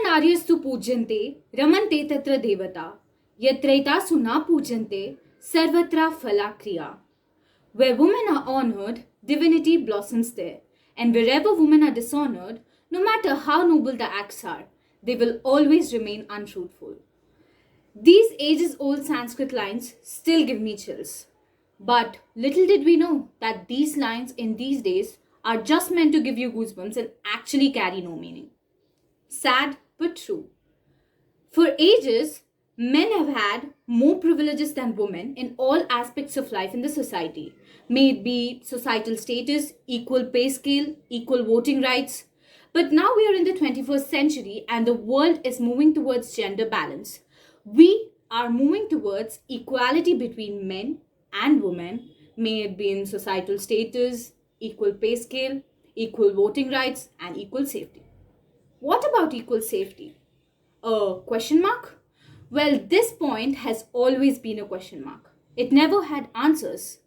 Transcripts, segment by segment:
naryastu pujyante ramante tatra devata yatraitasu na pujyante sarvatra phalakriya. Where women are honored, divinity blossoms there. And wherever women are dishonored, no matter how noble the acts are, they will always remain untruthful. These ages-old Sanskrit lines still give me chills. But little did we know that these lines in these days are just meant to give you goosebumps and actually carry no meaning. Sad but true. For ages, men have had more privileges than women in all aspects of life in the society. May it be societal status, equal pay scale, equal voting rights. But now we are in the 21st century and the world is moving towards gender balance. We are moving towards equality between men and women, may it be in societal status, equal pay scale, equal voting rights, and equal safety. What about equal safety? A question mark? Well, this point has always been a question mark. It never had answers.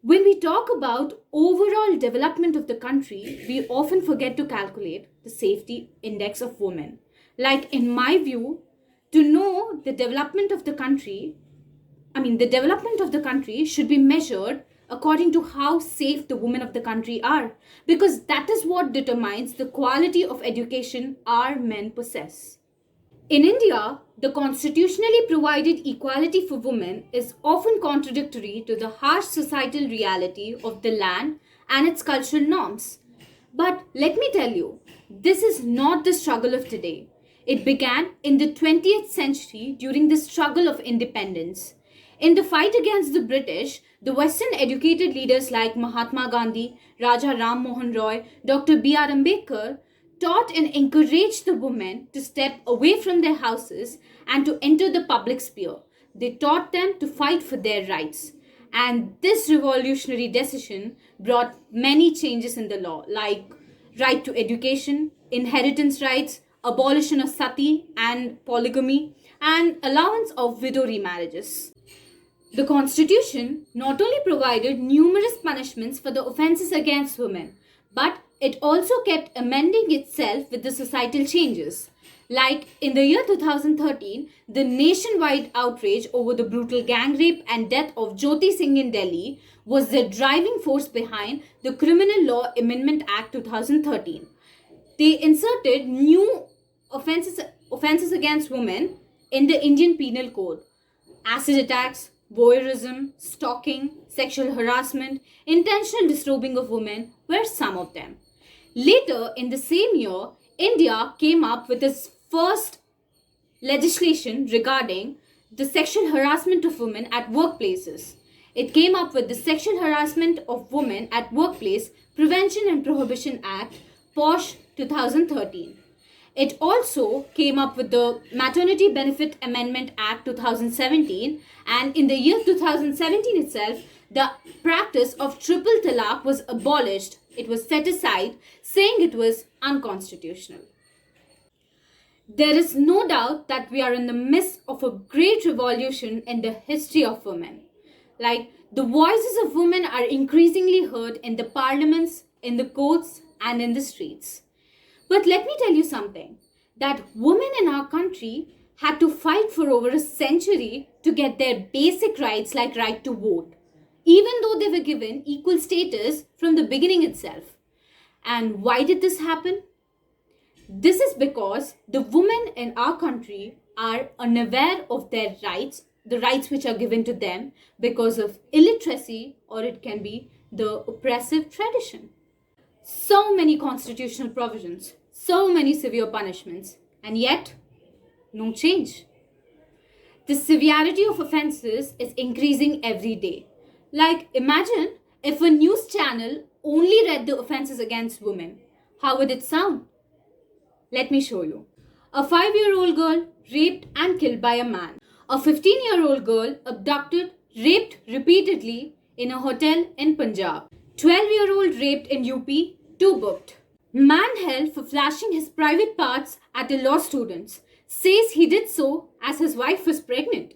When we talk about overall development of the country, we often forget to calculate the safety index of women. Like in my view, to know the development of the country, the development of the country should be measured according to how safe the women of the country are, because that is what determines the quality of education our men possess. In India, the constitutionally provided equality for women is often contradictory to the harsh societal reality of the land and its cultural norms. But let me tell you, this is not the struggle of today. It began in the 20th century during the struggle of independence. In the fight against the British, the Western educated leaders like Mahatma Gandhi, Raja Ram Mohan Roy, Dr. B.R. Ambedkar taught and encouraged the women to step away from their houses and to enter the public sphere. They taught them to fight for their rights. And this revolutionary decision brought many changes in the law, like right to education, inheritance rights, abolition of sati and polygamy, and allowance of widow remarriages. The constitution not only provided numerous punishments for the offences against women, but it also kept amending itself with the societal changes. Like in the year 2013, the nationwide outrage over the brutal gang rape and death of Jyoti Singh in Delhi was the driving force behind the Criminal Law Amendment Act 2013. They inserted new offences against women in the Indian Penal Code. Acid attacks, voyeurism, stalking, sexual harassment, intentional disturbing of women were some of them. Later in the same year, India came up with its first legislation regarding the sexual harassment of women at workplaces. It came up with the Sexual Harassment of Women at Workplace Prevention and Prohibition Act, POSH 2013. It also came up with the Maternity Benefit Amendment Act 2017, and in the year 2017 itself, the practice of triple talaq was abolished. It was set aside, saying it was unconstitutional. There is no doubt that we are in the midst of a great revolution in the history of women. Like, the voices of women are increasingly heard in the parliaments, in the courts, and in the streets. But let me tell you something, that women in our country had to fight for over a century to get their basic rights like right to vote, even though they were given equal status from the beginning itself. And why did this happen? This is because the women in our country are unaware of their rights, the rights which are given to them because of illiteracy, or it can be the oppressive tradition. So many constitutional provisions, so many severe punishments, and yet no change. The severity of offences is increasing every day. Like, imagine if a news channel only read the offences against women. How would it sound? Let me show you. A 5-year-old girl raped and killed by a man. A 15-year-old girl abducted, raped repeatedly in a hotel in Punjab. 12-year-old raped in UP, 2 booked. Man held for flashing his private parts at a law student. Says he did so as his wife was pregnant.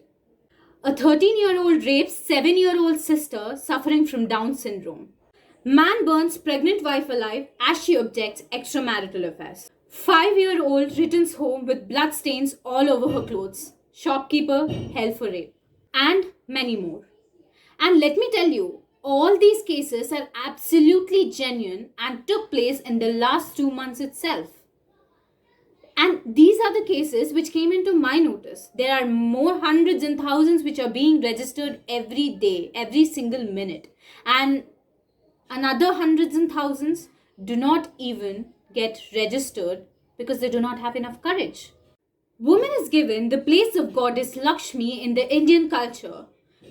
A 13-year-old rapes 7-year-old sister suffering from Down syndrome. Man burns pregnant wife alive as she objects extramarital affairs. 5-year-old returns home with bloodstains all over her clothes. Shopkeeper held for rape. And many more. And let me tell you, all these cases are absolutely genuine and took place in the last 2 months itself. And these are the cases which came into my notice. There are more hundreds and thousands which are being registered every day, every single minute. And another hundreds and thousands do not even get registered because they do not have enough courage. Woman is given the place of goddess Lakshmi in the Indian culture.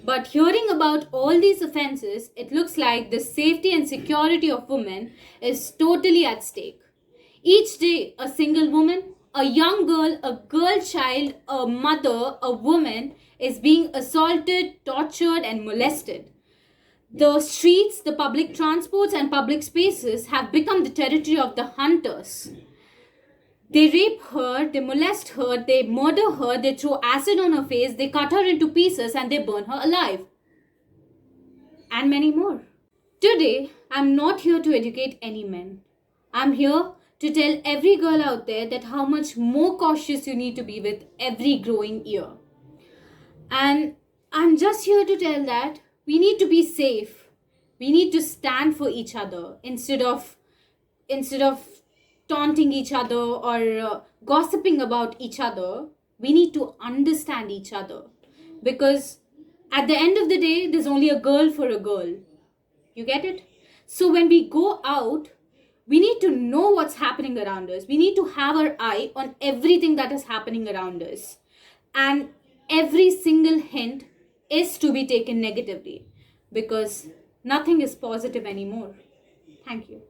But hearing about all these offences, it looks like the safety and security of women is totally at stake. Each day, a single woman, a young girl, a girl child, a mother, a woman is being assaulted, tortured, and molested. The streets, the public transports, and public spaces have become the territory of the hunters. They rape her, they molest her, they murder her, they throw acid on her face, they cut her into pieces, and they burn her alive. And many more. Today, I'm not here to educate any men. I'm here to tell every girl out there that how much more cautious you need to be with every growing year. And I'm just here to tell that we need to be safe. We need to stand for each other instead of taunting each other or gossiping about each other. We need to understand each other, because at the end of the day, there's only a girl for a girl. You get it? So when we go out, we need to know what's happening around us. We need to have our eye on everything that is happening around us. And every single hint is to be taken negatively, because nothing is positive anymore. Thank you.